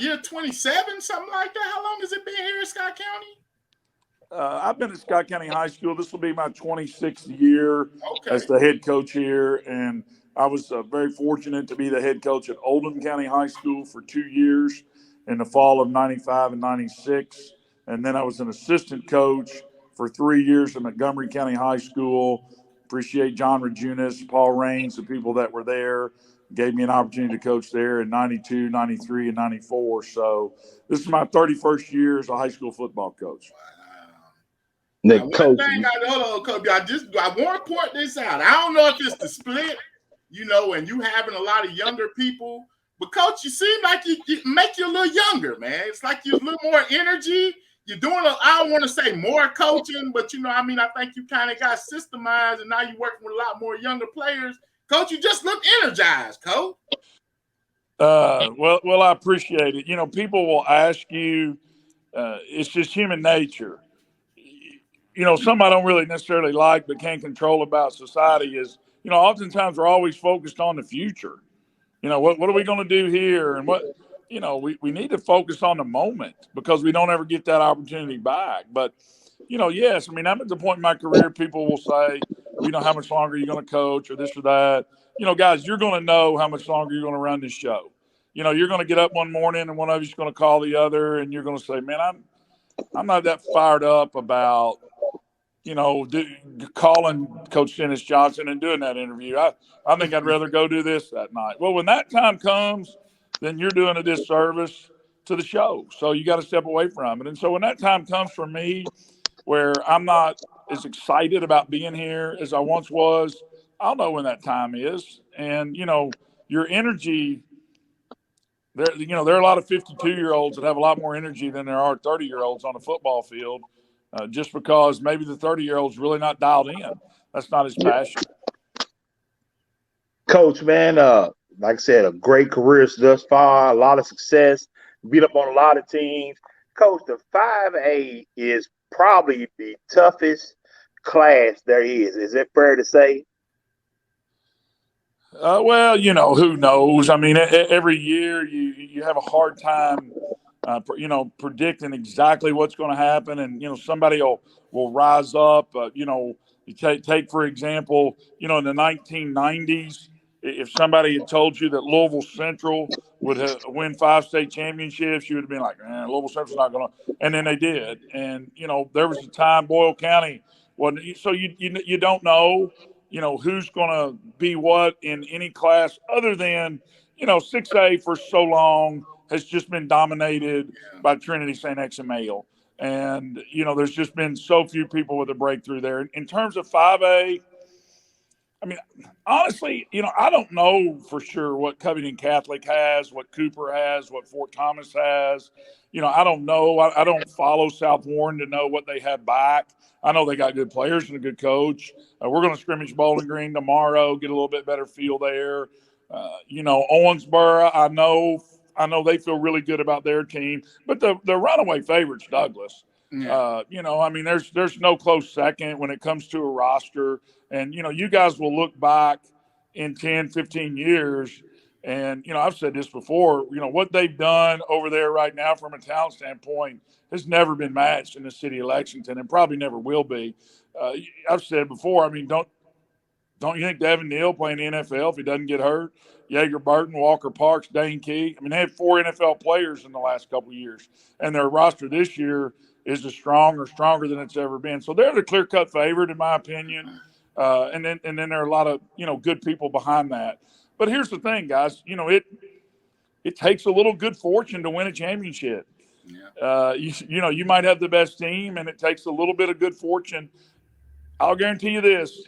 about year 27, something like that? How long has it been here in Scott County? I've been at Scott County High School. This will be my 26th year as Okay. the head coach here. And I was very fortunate to be the head coach at Oldham County High School for 2 years in the fall of 95 and 96. And then I was an assistant coach for 3 years at Montgomery County High School. Appreciate John Rajunas, Paul Raines, the people that were there. Gave me an opportunity to coach there in 92, 93, and 94. So this is my 31st year as a high school football coach. Now, one thing hold on, Kobe, I want to point this out. I don't know if it's the split, and you having a lot of younger people, but Coach, you seem like you make you a little younger, man. It's like you're a little more energy. You're doing I don't want to say more coaching, but I think you kind of got systemized, and now you're working with a lot more younger players. Coach, you just look energized, Coach. Well, I appreciate it. People will ask you, it's just human nature. Something I don't really necessarily like but can't control about society is, oftentimes we're always focused on the future. What are we going to do here? And what, we need to focus on the moment because we don't ever get that opportunity back. But, yes, I'm at the point in my career, people will say, how much longer you're going to coach or this or that. Guys, you're going to know how much longer you're going to run this show. You're going to get up one morning and one of you's going to call the other and you're going to say, man, I'm not that fired up about, calling Coach Dennis Johnson and doing that interview. I think I'd rather go do this that night. Well, when that time comes, then you're doing a disservice to the show. So you got to step away from it. And so when that time comes for me where I'm not as excited about being here as I once was, I'll know when that time is. And, your energy, there are a lot of 52-year-olds that have a lot more energy than there are 30-year-olds on a football field. Just because maybe the 30-year-old's really not dialed in. That's not his passion. Coach, man, like I said, a great career thus far, a lot of success, beat up on a lot of teams. Coach, the 5A is probably the toughest class there is. Is it fair to say? Well, who knows? Every year you have a hard time predicting exactly what's going to happen. And, somebody will rise up. You take, for example, in the 1990s, if somebody had told you that Louisville Central would win 5 state championships, you would have been like, man, Louisville Central's not going to. And then they did. And, there was a time Boyle County wasn't. So you don't know, who's going to be what in any class other than, 6A for so long has just been dominated by Trinity St. X and Male. And, there's just been so few people with a breakthrough there. In terms of 5A, honestly, I don't know for sure what Covington Catholic has, what Cooper has, what Fort Thomas has. I don't know. I don't follow South Warren to know what they have back. I know they got good players and a good coach. We're going to scrimmage Bowling Green tomorrow, get a little bit better feel there. Owensboro, I know they feel really good about their team, but the runaway favorite's Douglas. Yeah. There's no close second when it comes to a roster. And, you guys will look back in 10, 15 years. And, I've said this before, what they've done over there right now from a talent standpoint has never been matched in the city of Lexington and probably never will be. I've said before, don't you think Devin Neal playing the NFL if he doesn't get hurt? Yeager Burton, Walker Parks, Dane Key. They had 4 NFL players in the last couple of years. And their roster this year is stronger than it's ever been. So they're the clear-cut favorite, in my opinion. And then there are a lot of, good people behind that. But here's the thing, guys. It takes a little good fortune to win a championship. Yeah. You might have the best team, and it takes a little bit of good fortune. I'll guarantee you this.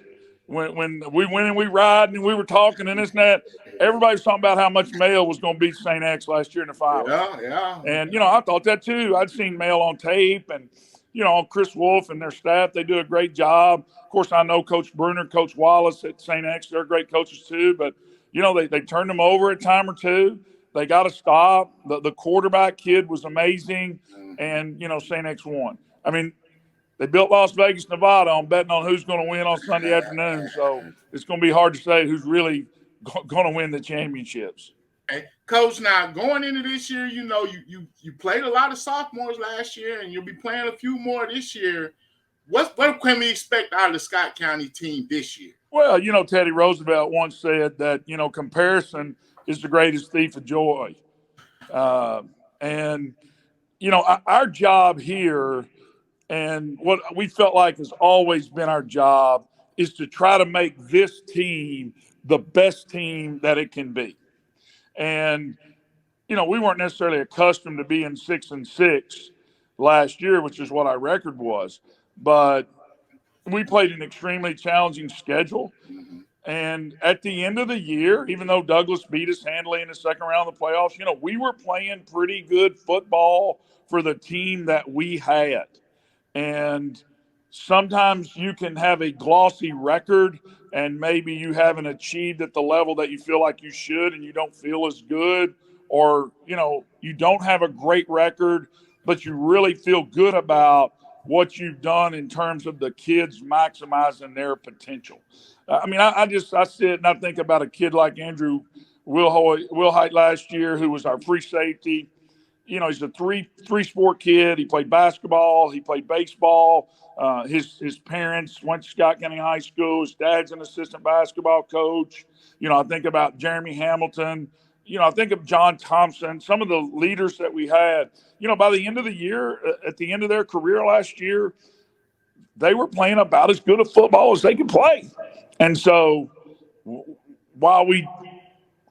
When we went and we ride and we were talking and this and that, everybody's talking about how much Male was going to beat St. X last year in the finals. Yeah. And, I thought that too. I'd seen Male on tape and, Chris Wolf and their staff, they do a great job. Of course, I know Coach Bruner, Coach Wallace at St. X, they're great coaches too. But, they turned them over a time or two. They got to stop. The quarterback kid was amazing. And, St. X won. They built Las Vegas, Nevada on betting on who's going to win on Sunday afternoon. So it's going to be hard to say who's really going to win the championships. Okay. Coach, now going into this year, you know, you played a lot of sophomores last year, and you'll be playing a few more this year. What can we expect out of the Scott County team this year? Well, you know, Teddy Roosevelt once said that, you know, comparison is the greatest thief of joy. And, you know, our job here and what we felt like has always been our job is to try to make this team the best team that it can be. And, you know, we weren't necessarily accustomed to being 6-6 last year, which is what our record was. But we played an extremely challenging schedule. And at the end of the year, even though Douglas beat us handily in the second round of the playoffs, you know, we were playing pretty good football for the team that we had. And sometimes you can have a glossy record and maybe you haven't achieved at the level that you feel like you should and you don't feel as good, or, you know, you don't have a great record, but you really feel good about what you've done in terms of the kids maximizing their potential. I mean, I sit and I think about a kid like Andrew Wilhite last year, who was our free safety. You know, he's a three sport kid. He played basketball. He played baseball. His parents went to Scott County High School. His dad's an assistant basketball coach. You know, I think about Jeremy Hamilton. You know, I think of John Thompson, some of the leaders that we had. You know, by the end of the year, at the end of their career last year, they were playing about as good a football as they could play. And so while we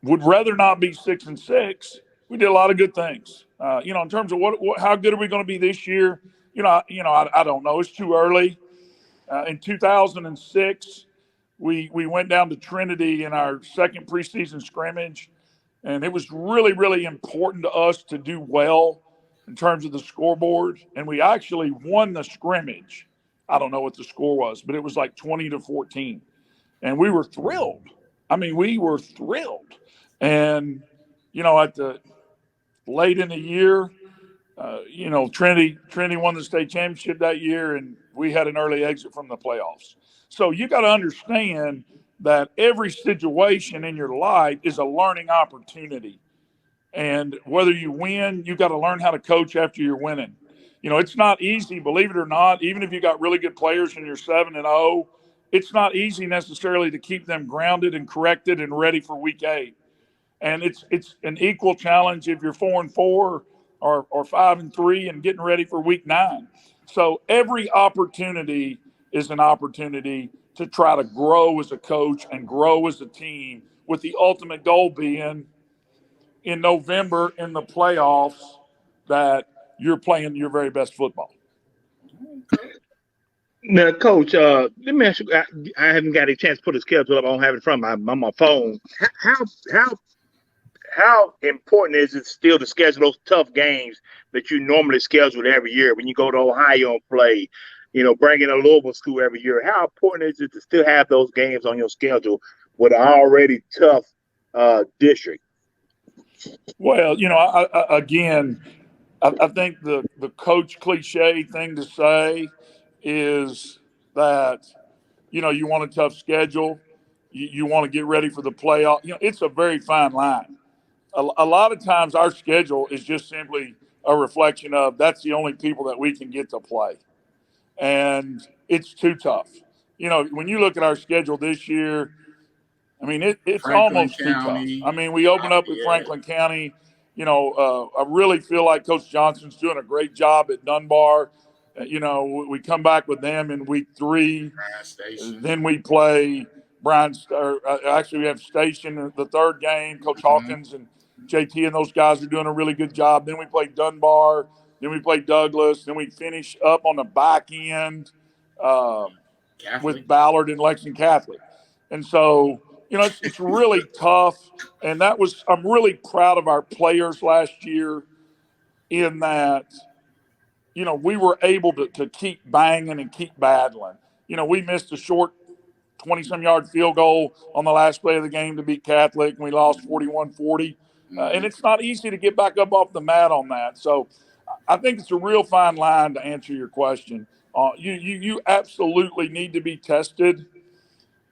would rather not be 6-6, we did a lot of good things. You know, in terms of how good are we going to be this year? I don't know. It's too early. In 2006, we went down to Trinity in our second preseason scrimmage, and it was really, really important to us to do well in terms of the scoreboard. And we actually won the scrimmage. I don't know what the score was, but it was like 20-14. And we were thrilled. I mean, we were thrilled. And, you know, at the late in the year, you know, Trinity won the state championship that year, and we had an early exit from the playoffs. So you got to understand that every situation in your life is a learning opportunity. And whether you win, you got to learn how to coach after you're winning. You know, it's not easy, believe it or not. Even if you got really good players and you're 7-0, it's not easy necessarily to keep them grounded and corrected and ready for week 8. And it's an equal challenge if you're 4-4 or 5-3 and getting ready for week 9. So every opportunity is an opportunity to try to grow as a coach and grow as a team, with the ultimate goal being in November in the playoffs that you're playing your very best football. Now, Coach, let me ask you. I haven't got a chance to put the schedule up. I don't have it from me. I'm on my phone. How important is it still to schedule those tough games that you normally schedule every year when you go to Ohio and play? You know, bring in a Louisville school every year. How important is it to still have those games on your schedule with an already tough district? Well, you know, I think the coach cliche thing to say is that, you know, you want a tough schedule. You want to get ready for the playoff. You know, it's a very fine line. A lot of times our schedule is just simply a reflection of that's the only people that we can get to play. And it's too tough. You know, when you look at our schedule this year, I mean, it's Franklin almost too tough. County. I mean, we open up with Franklin County. You know, I really feel like Coach Johnson's doing a great job at Dunbar. You know, we come back with them in week 3. Then we play actually we have Station the third game. Coach Hawkins and JT and those guys are doing a really good job. Then we play Dunbar. Then we play Douglas. Then we finish up on the back end with Ballard and Lexington Catholic. And so, you know, it's really tough. And I'm really proud of our players last year in that, you know, we were able to keep banging and keep battling. You know, we missed a short 20-some yard field goal on the last play of the game to beat Catholic, and we lost 41-40. And it's not easy to get back up off the mat on that. So I think it's a real fine line to answer your question. You absolutely need to be tested,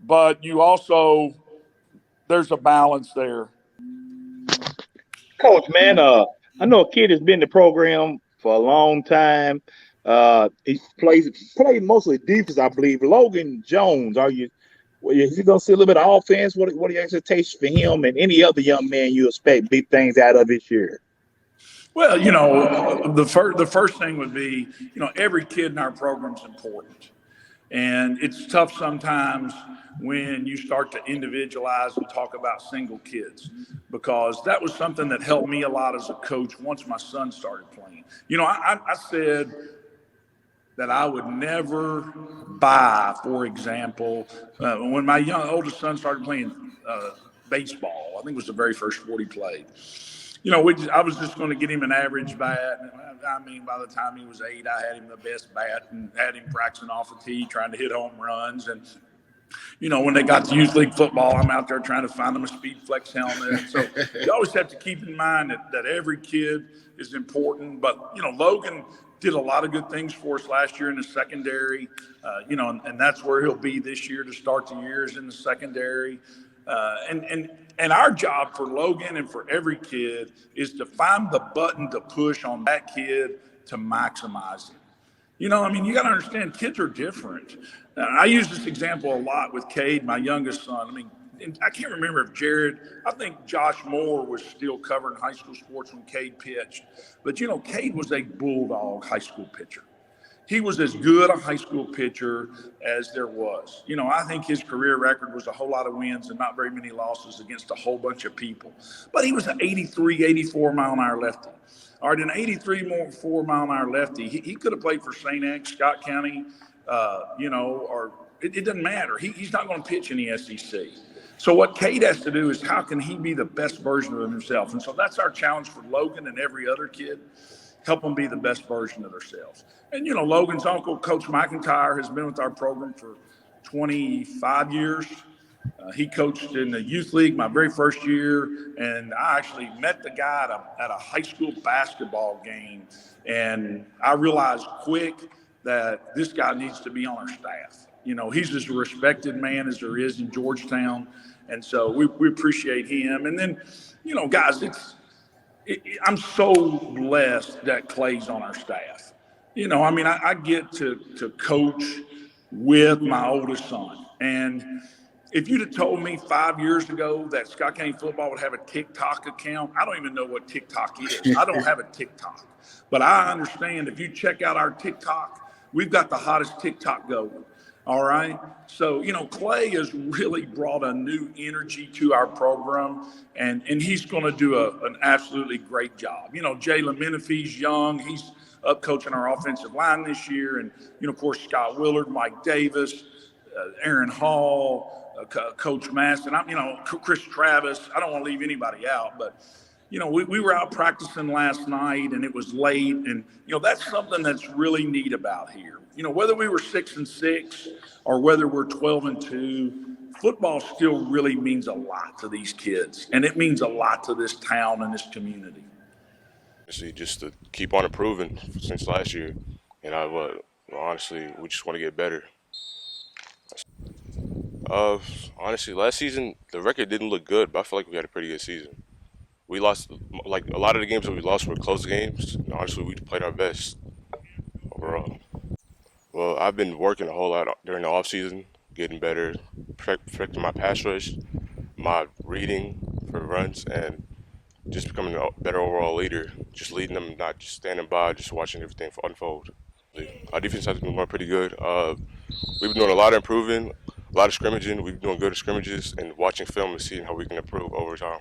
but you also, there's a balance there. Coach, man, I know a kid has been in the program for a long time. He played mostly defense, I believe. Logan Jones, is he gonna see a little bit of offense? What are your expectations for him and any other young man you expect big things out of this year? Well, the first thing would be, every kid in our program is important. And it's tough sometimes when you start to individualize and talk about single kids, because that was something that helped me a lot as a coach once my son started playing. I said that I would never buy, for example, when my oldest son started playing baseball. I think it was the very first sport he played. I was just going to get him an average bat. I mean, by the time he was 8, I had him the best bat and had him practicing off the tee, trying to hit home runs. And, when they got to youth league football, I'm out there trying to find them a Speed Flex helmet. So you always have to keep in mind that every kid is important. But, Logan did a lot of good things for us last year in the secondary, and that's where he'll be this year to start the year, is in the secondary. And our job for Logan and for every kid is to find the button to push on that kid to maximize it. You got to understand, kids are different. I use this example a lot with Cade, my youngest son. I can't remember if I think Josh Moore was still covering high school sports when Cade pitched. But, Cade was a bulldog high school pitcher. He was as good a high school pitcher as there was. I think his career record was a whole lot of wins and not very many losses against a whole bunch of people. But he was an 83, 84 mile an hour lefty. All right, an 83, 4 mile an hour lefty. He could have played for St. X, Scott County, or it doesn't matter. He's not going to pitch in the SEC. So what Cade has to do is, how can he be the best version of himself? And so that's our challenge for Logan and every other kid. Help them be the best version of themselves. And, Logan's uncle, Coach McIntyre, has been with our program for 25 years. He coached in the youth league my very first year, and I actually met the guy at a high school basketball game, and I realized quick that this guy needs to be on our staff. He's as a respected man as there is in Georgetown, and so we appreciate him. And then, guys, I'm so blessed that Clay's on our staff. I get to coach with my oldest son. And if you'd have told me 5 years ago that Scott County football would have a TikTok account, I don't even know what TikTok is. I don't have a TikTok. But I understand if you check out our TikTok, we've got the hottest TikTok going. All right. So, Clay has really brought a new energy to our program, and he's going to do an absolutely great job. Jalen Menifee's young. He's up coaching our offensive line this year. And, of course, Scott Willard, Mike Davis, Aaron Hall, Coach Maston, Chris Travis. I don't want to leave anybody out, but we were out practicing last night, and it was late, and that's something that's really neat about here. Whether we were 6-6 or whether we're 12-2, football still really means a lot to these kids, and it means a lot to this town and this community. See, just to keep on improving since last year, and honestly, we just want to get better. Honestly, last season the record didn't look good, but I feel like we had a pretty good season. We lost, like, a lot of the games that we lost were close games. And honestly, we played our best overall. Well, I've been working a whole lot during the off season, getting better, perfecting my pass rush, my reading for runs, and just becoming a better overall leader. Just leading them, not just standing by, just watching everything unfold. Our defense has been going pretty good. We've been doing a lot of improving, a lot of scrimmaging. We've been doing good at scrimmages and watching film and seeing how we can improve over time.